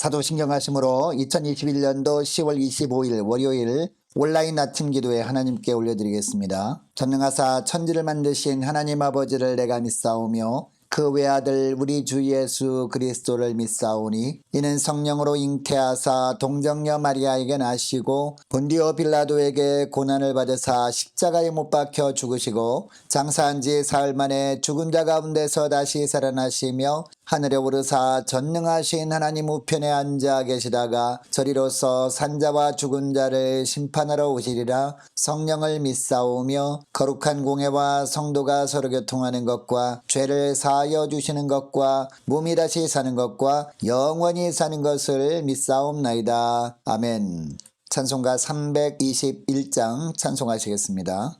사도신경하심으로 2021년도 10월 25일 월요일 온라인 아침 기도에 하나님께 올려드리겠습니다. 전능하사 천지를 만드신 하나님 아버지를 내가 믿사오며 그 외아들 우리 주 예수 그리스도를 믿사오니 이는 성령으로 잉태하사 동정녀 마리아에게 나시고 본디오 빌라도에게 고난을 받으사 십자가에 못 박혀 죽으시고 장사한 지 사흘 만에 죽은 자 가운데서 다시 살아나시며 하늘에 오르사 전능하신 하나님 우편에 앉아 계시다가 저리로서 산자와 죽은 자를 심판하러 오시리라. 성령을 믿사오며 거룩한 공회와 성도가 서로 교통하는 것과 죄를 사하여 주시는 것과 몸이 다시 사는 것과 영원히 사는 것을 믿사옵나이다. 아멘. 찬송가 321장 찬송하시겠습니다.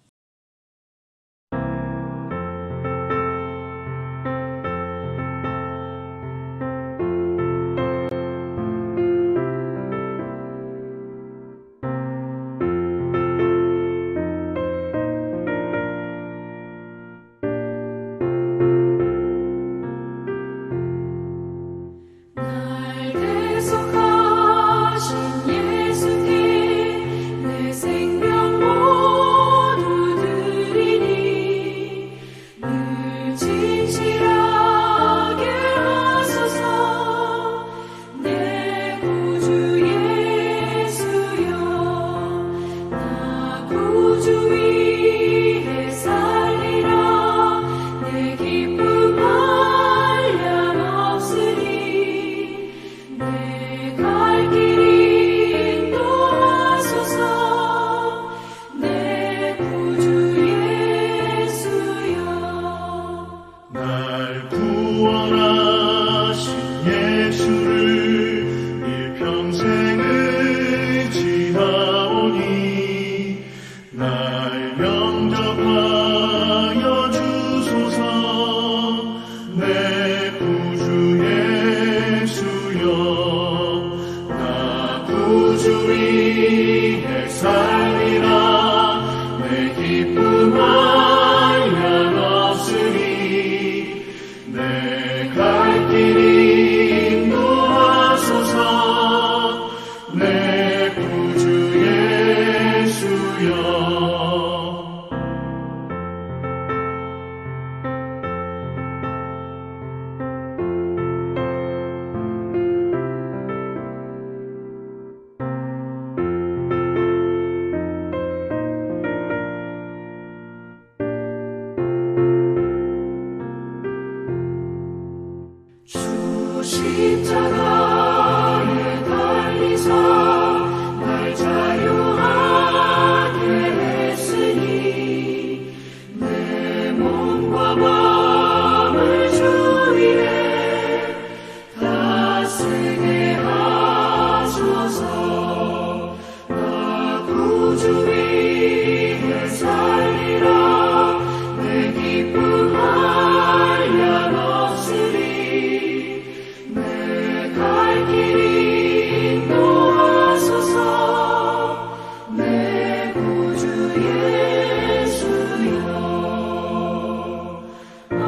십자가에 달리사 날 자유하게 했으니 내 몸과 마음을 주 위에 다스게 하소서. 나 구주 위에 살리라. 내 기쁨할 양 없으리. 갈 길이 인도하소서. 내 구주 예수여. 아멘.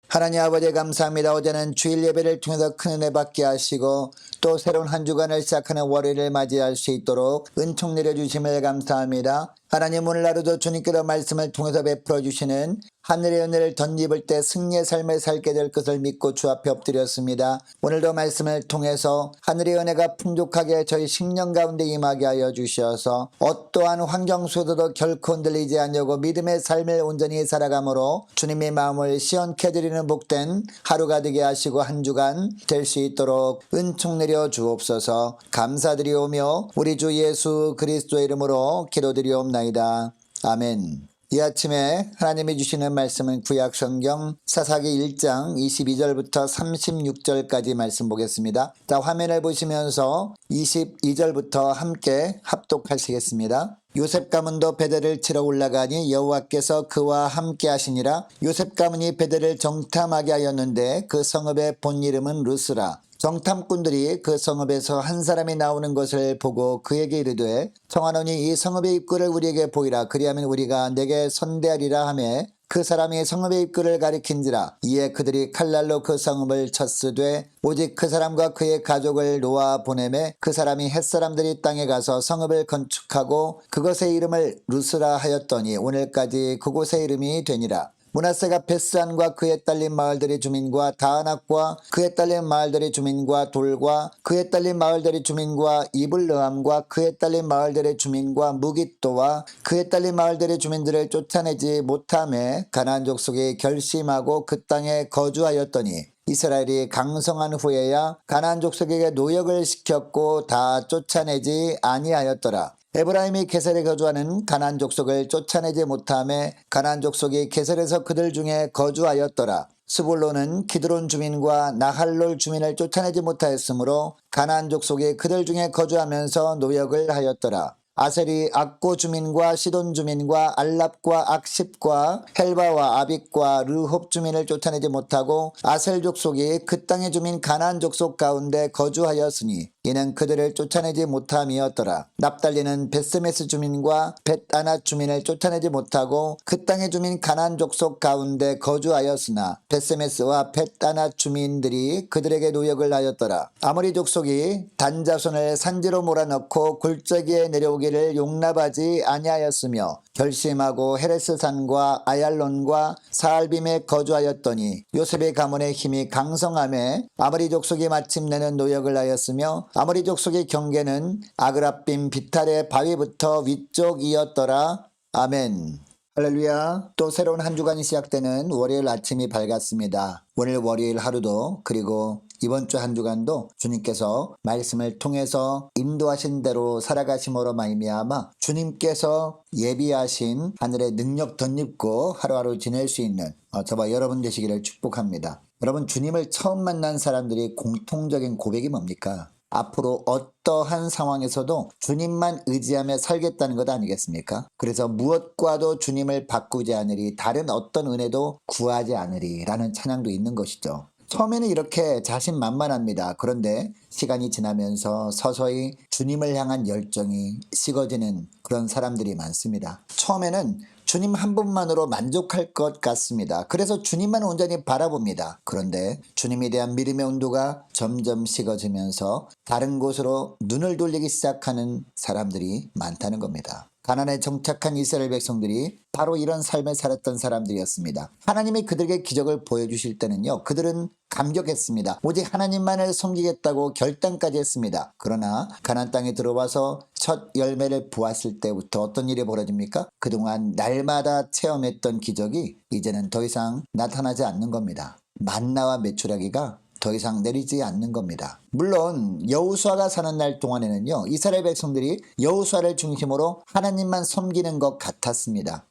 하나님 아버지 감사합니다. 어제는 주일 예배를 통해서 큰 은혜 받게 하시고 또 새로운 한 주간을 시작하는 월요일을 맞이할 수 있도록 은총 내려주심을 감사합니다. 하나님 오늘 하루도 주님께서 말씀을 통해서 베풀어 주시는 하늘의 은혜를 덧입을 때 승리의 삶을 살게 될 것을 믿고 주 앞에 엎드렸습니다. 오늘도 말씀을 통해서 하늘의 은혜가 풍족하게 저희 식령 가운데 임하게 하여 주셔서 어떠한 환경 속에서도 결코 흔들리지 않으려고 믿음의 삶을 온전히 살아감으로 주님의 마음을 시원케 해드리는 복된 하루가 되게 하시고 한 주간 될 수 있도록 은총 내려 주옵소서. 감사드리오며 우리 주 예수 그리스도의 이름으로 기도드리옵나이다. 아멘. 이 아침에 하나님이 주시는 말씀은 구약성경 사사기 1장 22절부터 36절까지 말씀 보겠습니다. 자, 화면을 보시면서 22절부터 함께 합독하시겠습니다. 요셉 가문도 베델을 치러 올라가니 여호와께서 그와 함께 하시니라. 요셉 가문이 베델을 정탐하게 하였는데 그 성읍의 본 이름은 루스라. 정탐꾼들이 그 성읍에서 한 사람이 나오는 것을 보고 그에게 이르되 청하노니 이 성읍의 입구를 우리에게 보이라. 그리하면 우리가 내게 선대하리라 하매 그 사람이 성읍의 입구를 가리킨지라. 이에 그들이 칼날로 그 성읍을 쳤으되 오직 그 사람과 그의 가족을 놓아 보내매 그 사람이 햇사람들이 땅에 가서 성읍을 건축하고 그것의 이름을 루스라 하였더니 오늘까지 그곳의 이름이 되니라. 므낫세가 베스안과 그에 딸린 마을들의 주민과 다아낙과 그에 딸린 마을들의 주민과 돌과 그에 딸린 마을들의 주민과 이블르함과 그에 딸린 마을들의 주민과 무깃도와 그에 딸린 마을들의 주민들을 쫓아내지 못하매 가나안 족속이 결심하고 그 땅에 거주하였더니 이스라엘이 강성한 후에야 가나안 족속에게 노역을 시켰고 다 쫓아내지 아니하였더라. 에브라임이 게셀에 거주하는 가나안 족속을 쫓아내지 못하매 가나안 족속이 게셀에서 그들 중에 거주하였더라. 스불론은 기드론 주민과 나할롤 주민을 쫓아내지 못하였으므로 가나안 족속이 그들 중에 거주하면서 노역을 하였더라. 아셀이 악고 주민과 시돈 주민과 알랍과 악십과 헬바와 아빅과 르홉 주민을 쫓아내지 못하고 아셀 족속이 그 땅의 주민 가나안 족속 가운데 거주하였으니 이는 그들을 쫓아내지 못함이었더라. 납달리는 벳세메스 주민과 벳아낫 주민을 쫓아내지 못하고 그 땅의 주민 가나안 족속 가운데 거주하였으나 벳세메스와 벳아낫 주민들이 그들에게 노역을 하였더라. 아모리 족속이 단자손을 산지로 몰아넣고 골짜기에 내려오기를 용납하지 아니하였으며 결심하고 헤레스산과 아얄론과 사알빔에 거주하였더니 요셉의 가문의 힘이 강성함에 아모리 족속이 마침내는 노역을 하였으며 아모리 족속의 경계는 아그라빔 비탈의 바위부터 위쪽이었더라. 아멘. 할렐루야. 또 새로운 한 주간이 시작되는 월요일 아침이 밝았습니다. 오늘 월요일 하루도 그리고 이번 주 한 주간도 주님께서 말씀을 통해서 인도하신 대로 살아가심으로 말미암아 주님께서 예비하신 하늘의 능력 덧입고 하루하루 지낼 수 있는 저와 여러분 되시기를 축복합니다. 여러분, 주님을 처음 만난 사람들이 공통적인 고백이 뭡니까? 앞으로 어떠한 상황에서도 주님만 의지하며 살겠다는 것 아니겠습니까? 그래서 무엇과도 주님을 바꾸지 않으리, 다른 어떤 은혜도 구하지 않으리 라는 찬양도 있는 것이죠. 처음에는 이렇게 자신만만합니다. 그런데 시간이 지나면서 서서히 주님을 향한 열정이 식어지는 그런 사람들이 많습니다. 처음에는 주님 한 분만으로 만족할 것 같습니다. 그래서 주님만 온전히 바라봅니다. 그런데 주님에 대한 믿음의 온도가 점점 식어지면서 다른 곳으로 눈을 돌리기 시작하는 사람들이 많다는 겁니다. 가나안에 정착한 이스라엘 백성들이 바로 이런 삶을 살았던 사람들이었습니다. 하나님이 그들에게 기적을 보여주실 때는요, 그들은 감격했습니다. 오직 하나님만을 섬기겠다고 결단까지 했습니다. 그러나 가나안 땅에 들어와서 첫 열매를 보았을 때부터 어떤 일이 벌어집니까? 그동안 날마다 체험했던 기적이 이제는 더 이상 나타나지 않는 겁니다. 만나와 메추라기가 더 이상 내리지 않는 겁니다. 물론 여호수아가 사는 날 동안에는요, 이스라엘 백성들이 여호수아를 중심으로 하나님만 섬기는 것 같았습니다.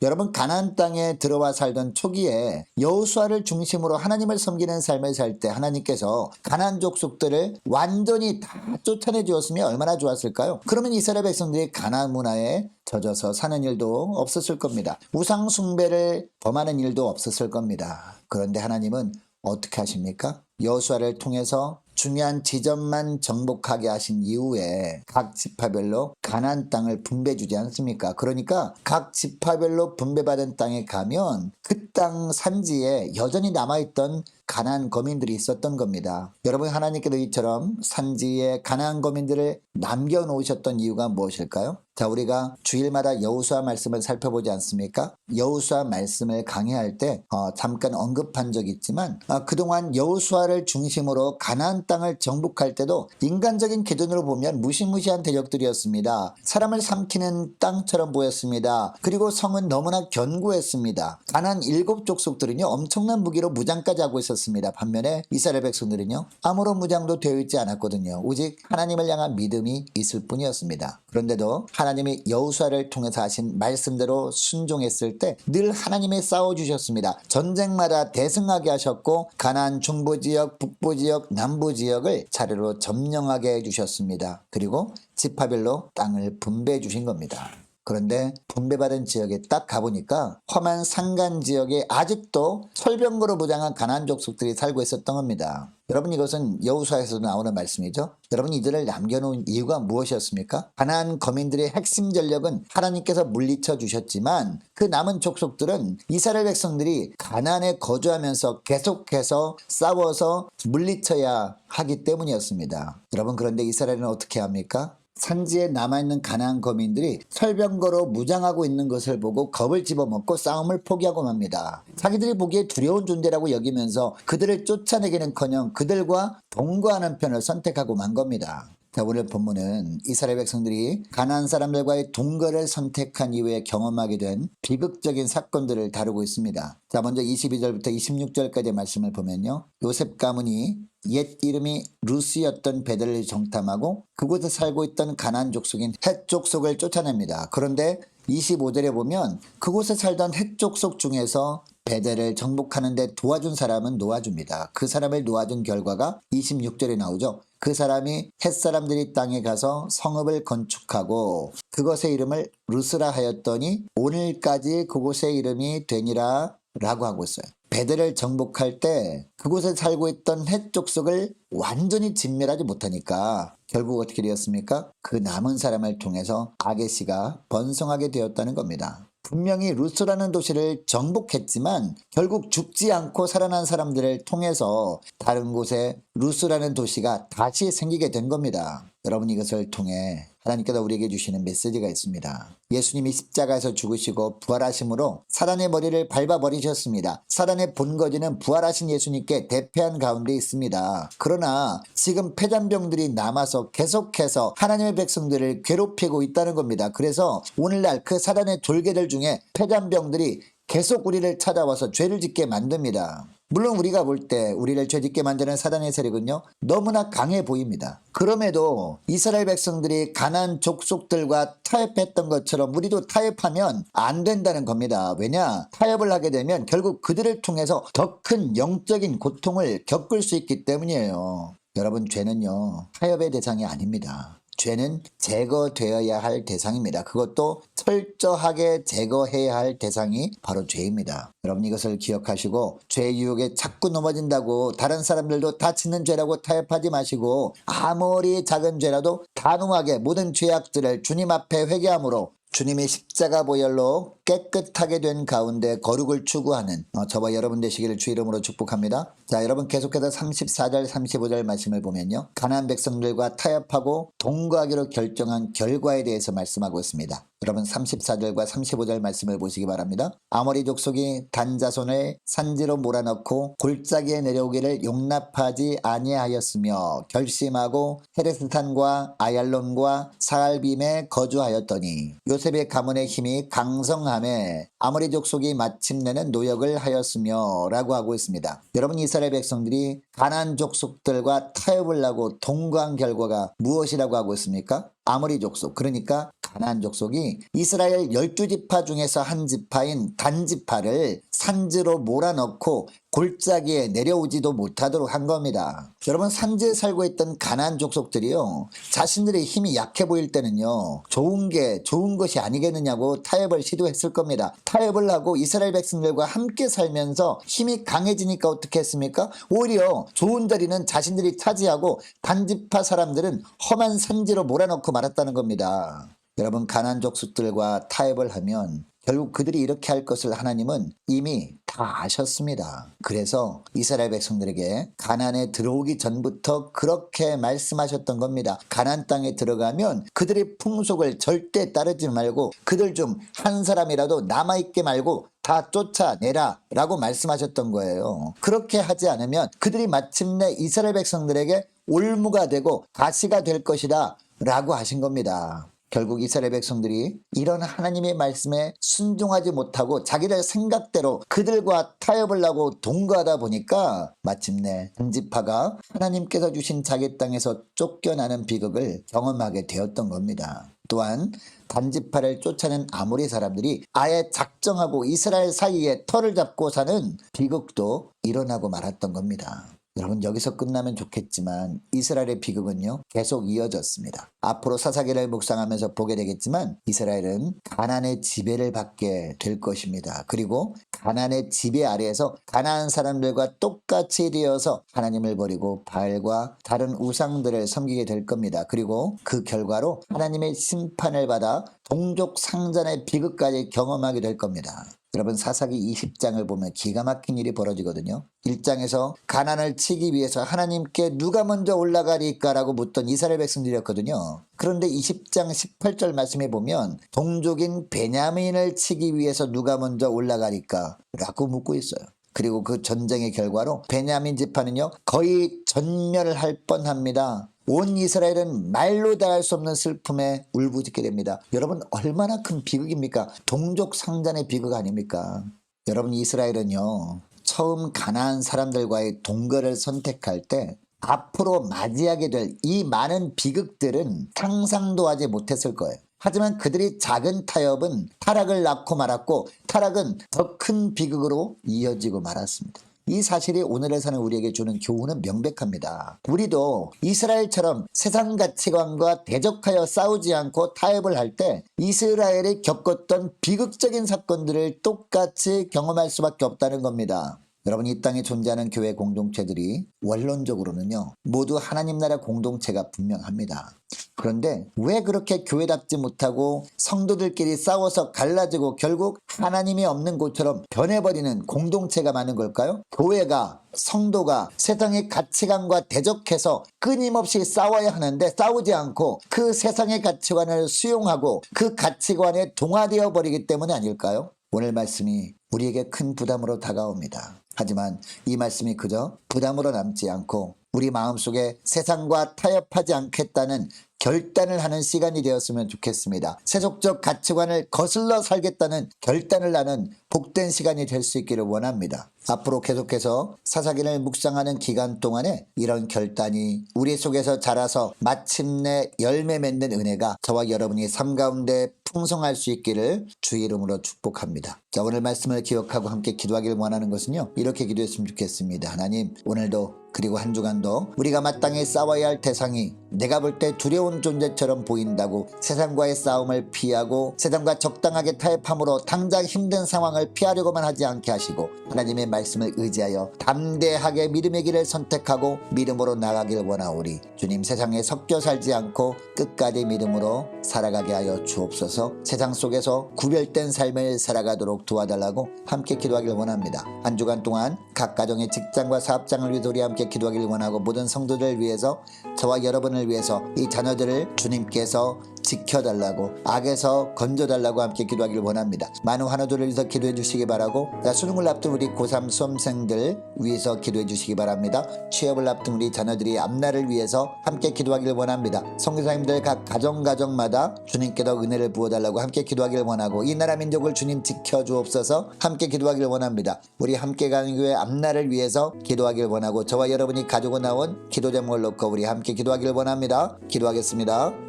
여러분, 가나안 땅에 들어와 살던 초기에 여호수아를 중심으로 하나님을 섬기는 삶을 살 때 하나님께서 가나안 족속들을 완전히 다 쫓아내 주었으면 얼마나 좋았을까요? 그러면 이스라엘 백성들이 가나안 문화에 젖어서 사는 일도 없었을 겁니다. 우상 숭배를 범하는 일도 없었을 겁니다. 그런데 하나님은 어떻게 하십니까? 여호수아를 통해서 중요한 지점만 정복하게 하신 이후에 각 지파별로 가나안 땅을 분배해 주지 않습니까? 그러니까 각 지파별로 분배받은 땅에 가면 그 땅 산지에 여전히 남아있던 가나안 거민들이 있었던 겁니다. 여러분, 하나님께도 이처럼 산지에 가나안 거민들을 남겨놓으셨던 이유가 무엇일까요? 자, 우리가 주일마다 여호수아 말씀을 살펴보지 않습니까? 여호수아 말씀을 강의할 때 잠깐 언급한 적이 있지만 그동안 여호수아를 중심으로 가나안 땅을 정복할 때도 인간적인 기준으로 보면 무시무시한 대적들이었습니다. 사람을 삼키는 땅처럼 보였습니다. 그리고 성은 너무나 견고했습니다. 가나안 7 족속들은요, 엄청난 무기로 무장까지 하고 있었습니다. 반면에 이스라엘 백성들은요, 아무런 무장도 되어 있지 않았거든요. 오직 하나님을 향한 믿음이 있을 뿐이었습니다. 그런데도 하나님이 여호수아를 통해서 하신 말씀대로 순종했을 때 늘 하나님이 싸워주셨습니다. 전쟁마다 대승하게 하셨고 가나안 중부지역, 북부지역, 남부지역을 차례로 점령하게 해주셨습니다. 그리고 지파별로 땅을 분배해 주신 겁니다. 그런데 분배받은 지역에 딱 가보니까 험한 산간 지역에 아직도 철병거로 무장한 가나안 족속들이 살고 있었던 겁니다. 여러분 이것은 여호수아에서도 나오는 말씀이죠. 여러분 이들을 남겨놓은 이유가 무엇이었습니까? 가나안 거민들의 핵심 전력은 하나님께서 물리쳐 주셨지만 그 남은 족속들은 이스라엘 백성들이 가나안에 거주하면서 계속해서 싸워서 물리쳐야 하기 때문이었습니다. 여러분 그런데 이스라엘은 어떻게 합니까? 산지에 남아있는 가나안 거민들이 철병거로 무장하고 있는 것을 보고 겁을 집어먹고 싸움을 포기하고 맙니다. 자기들이 보기에 두려운 존재라고 여기면서 그들을 쫓아내기는커녕 그들과 동거하는 편을 선택하고 만 겁니다. 자, 오늘 본문은 이스라엘 백성들이 가나안 사람들과의 동거를 선택한 이후에 경험하게 된 비극적인 사건들을 다루고 있습니다. 자, 먼저 22절부터 26절까지의 말씀을 보면요. 요셉 가문이 옛 이름이 루스였던 베델을 정탐하고 그곳에 살고 있던 가나안 족속인 헷 족속을 쫓아냅니다. 그런데 25절에 보면 그곳에 살던 헷 족속 중에서 베델을 정복하는 데 도와준 사람은 놓아줍니다. 그 사람을 놓아준 결과가 26절에 나오죠. 그 사람이 헷 사람들이 땅에 가서 성읍을 건축하고 그것의 이름을 루스라 하였더니 오늘까지 그곳의 이름이 되니라 라고 하고 있어요. 베델을 정복할 때 그곳에 살고 있던 헷 족속을 완전히 진멸하지 못하니까 결국 어떻게 되었습니까? 그 남은 사람을 통해서 아게시가 번성하게 되었다는 겁니다. 분명히 루스라는 도시를 정복했지만 결국 죽지 않고 살아난 사람들을 통해서 다른 곳에 루스라는 도시가 다시 생기게 된 겁니다. 여러분 이것을 통해 하나님께서 우리에게 주시는 메시지가 있습니다. 예수님이 십자가에서 죽으시고 부활하심으로 사단의 머리를 밟아버리셨습니다. 사단의 본거지는 부활하신 예수님께 대패한 가운데 있습니다. 그러나 지금 패잔병들이 남아서 계속해서 하나님의 백성들을 괴롭히고 있다는 겁니다. 그래서 오늘날 그 사단의 졸개들 중에 패잔병들이 계속 우리를 찾아와서 죄를 짓게 만듭니다. 물론 우리가 볼 때 우리를 죄짓게 만드는 사단의 세력은요 너무나 강해 보입니다. 그럼에도 이스라엘 백성들이 가나안 족속들과 타협했던 것처럼 우리도 타협하면 안 된다는 겁니다. 왜냐? 타협을 하게 되면 결국 그들을 통해서 더 큰 영적인 고통을 겪을 수 있기 때문이에요. 여러분 죄는요 타협의 대상이 아닙니다. 죄는 제거되어야 할 대상입니다. 그것도 철저하게 제거해야 할 대상이 바로 죄입니다. 여러분 이것을 기억하시고 죄 유혹에 자꾸 넘어진다고 다른 사람들도 다 짓는 죄라고 타협하지 마시고 아무리 작은 죄라도 단호하게 모든 죄악들을 주님 앞에 회개함으로 주님의 십자가 보혈로 깨끗하게 된 가운데 거룩을 추구하는 저와 여러분 되시기를 주 이름으로 축복합니다. 자, 여러분 계속해서 34절 35절 말씀을 보면요. 가나안 백성들과 타협하고 동거하기로 결정한 결과에 대해서 말씀하고 있습니다. 여러분 34절과 35절 말씀을 보시기 바랍니다. 아모리 족속이 단자손을 산지로 몰아넣고 골짜기에 내려오기를 용납하지 아니하였으며 결심하고 헤레스탄과 아얄론과 사알빔에 거주하였더니 요셉의 가문의 힘이 강성함에 아모리 족속이 마침내는 노역을 하였으며 라고 하고 있습니다. 여러분 이스라엘 백성들이 가나안 족속들과 타협을 하고 동거한 결과가 무엇이라고 하고 있습니까? 아모리 족속, 그러니까 가나안 족속이 이스라엘 12지파 중에서 한 지파인 단지파를 산지로 몰아넣고 골짜기에 내려오지도 못하도록 한 겁니다. 여러분 산지에 살고 있던 가나안 족속들이요 자신들의 힘이 약해 보일 때는요 좋은 것이 아니겠느냐고 타협을 시도했을 겁니다. 타협을 하고 이스라엘 백성들과 함께 살면서 힘이 강해지니까 어떻게 했습니까? 오히려 좋은 자리는 자신들이 차지하고 단지파 사람들은 험한 산지로 몰아넣고 말았다는 겁니다. 여러분 가나안 족속들과 타협을 하면 결국 그들이 이렇게 할 것을 하나님은 이미 다 아셨습니다. 그래서 이스라엘 백성들에게 가나안에 들어오기 전부터 그렇게 말씀하셨던 겁니다. 가나안 땅에 들어가면 그들의 풍속을 절대 따르지 말고 그들 중 한 사람이라도 남아있게 말고 다 쫓아내라 라고 말씀하셨던 거예요. 그렇게 하지 않으면 그들이 마침내 이스라엘 백성들에게 올무가 되고 가시가 될 것이다 라고 하신 겁니다. 결국 이스라엘 백성들이 이런 하나님의 말씀에 순종하지 못하고 자기들 생각대로 그들과 타협을 하고 동거하다 보니까 마침내 단지파가 하나님께서 주신 자기 땅에서 쫓겨나는 비극을 경험하게 되었던 겁니다. 또한 단지파를 쫓아낸 아모리 사람들이 아예 작정하고 이스라엘 사이에 터를 잡고 사는 비극도 일어나고 말았던 겁니다. 여러분 여기서 끝나면 좋겠지만 이스라엘의 비극은요 계속 이어졌습니다. 앞으로 사사기를 묵상하면서 보게 되겠지만 이스라엘은 가나안의 지배를 받게 될 것입니다. 그리고 가나안의 지배 아래에서 가나안 사람들과 똑같이 되어서 하나님을 버리고 바알과 다른 우상들을 섬기게 될 겁니다. 그리고 그 결과로 하나님의 심판을 받아 동족 상잔의 비극까지 경험하게 될 겁니다. 여러분 사사기 20장을 보면 기가 막힌 일이 벌어지거든요. 1장에서 가나안을 치기 위해서 하나님께 누가 먼저 올라가리까라고 묻던 이스라엘 백성들이었거든요. 그런데 20장 18절 말씀에 보면 동족인 베냐민을 치기 위해서 누가 먼저 올라가리까 라고 묻고 있어요. 그리고 그 전쟁의 결과로 베냐민 지파는요 거의 전멸을 할 뻔합니다. 온 이스라엘은 말로 다 할 수 없는 슬픔에 울부짖게 됩니다. 여러분 얼마나 큰 비극입니까? 동족 상잔의 비극 아닙니까? 여러분 이스라엘은요 처음 가나안 사람들과의 동거를 선택할 때 앞으로 맞이하게 될 이 많은 비극들은 상상도 하지 못했을 거예요. 하지만 그들이 작은 타협은 타락을 낳고 말았고 타락은 더 큰 비극으로 이어지고 말았습니다. 이 사실이 오늘에 사는 우리에게 주는 교훈은 명백합니다. 우리도 이스라엘처럼 세상 가치관과 대적하여 싸우지 않고 타협을 할 때 이스라엘이 겪었던 비극적인 사건들을 똑같이 경험할 수밖에 없다는 겁니다. 여러분 이 땅에 존재하는 교회 공동체들이 원론적으로는요 모두 하나님 나라 공동체가 분명합니다. 그런데 왜 그렇게 교회답지 못하고 성도들끼리 싸워서 갈라지고 결국 하나님이 없는 곳처럼 변해버리는 공동체가 많은 걸까요? 교회가 성도가 세상의 가치관과 대적해서 끊임없이 싸워야 하는데 싸우지 않고 그 세상의 가치관을 수용하고 그 가치관에 동화되어 버리기 때문에 아닐까요? 오늘 말씀이 우리에게 큰 부담으로 다가옵니다. 하지만 이 말씀이 그저 부담으로 남지 않고 우리 마음속에 세상과 타협하지 않겠다는 결단을 하는 시간이 되었으면 좋겠습니다. 세속적 가치관을 거슬러 살겠다는 결단을 하는 복된 시간이 될 수 있기를 원합니다. 앞으로 계속해서 사사기를 묵상하는 기간 동안에 이런 결단이 우리 속에서 자라서 마침내 열매 맺는 은혜가 저와 여러분이 삶 가운데 풍성할 수 있기를 주의 이름으로 축복합니다. 자, 오늘 말씀을 기억하고 함께 기도하기를 원하는 것은요 이렇게 기도했으면 좋겠습니다. 하나님 오늘도 그리고 한 주간도 우리가 마땅히 싸워야 할 대상이 내가 볼 때 두려운 존재처럼 보인다고 세상과의 싸움을 피하고 세상과 적당하게 타협함으로 당장 힘든 상황을 피하려고만 하지 않게 하시고 하나님의 말씀을 의지하여 담대하게 믿음의 길을 선택하고 믿음으로 나가길 원하오리. 주님 세상에 섞여 살지 않고 끝까지 믿음으로 살아가게 하여 주옵소서. 세상 속에서 구별된 삶을 살아가도록 도와달라고 함께 기도하길 원합니다. 한 주간 동안 각 가정의 직장과 사업장을 위해서 우리 함께 기도하길 원하고 모든 성도들을 위해서 저와 여러분을 위해서 이 자녀들을 주님께서 지켜달라고 악에서 건져달라고 함께 기도하기를 원합니다. 많은 환우들을 위해서 기도해 주시기 바라고 수능을 앞둔 우리 고3 수험생들 위해서 기도해 주시기 바랍니다. 취업을 앞둔 우리 자녀들이 앞날을 위해서 함께 기도하기를 원합니다. 선교사님들 각 가정마다 주님께서 은혜를 부어달라고 함께 기도하기를 원하고 이 나라 민족을 주님 지켜주옵소서 함께 기도하기를 원합니다. 우리 함께 가는 교회 앞날을 위해서 기도하기를 원하고 저와 여러분이 가지고 나온 기도 제목을 놓고 우리 함께 기도하기를 원합니다. 기도하겠습니다.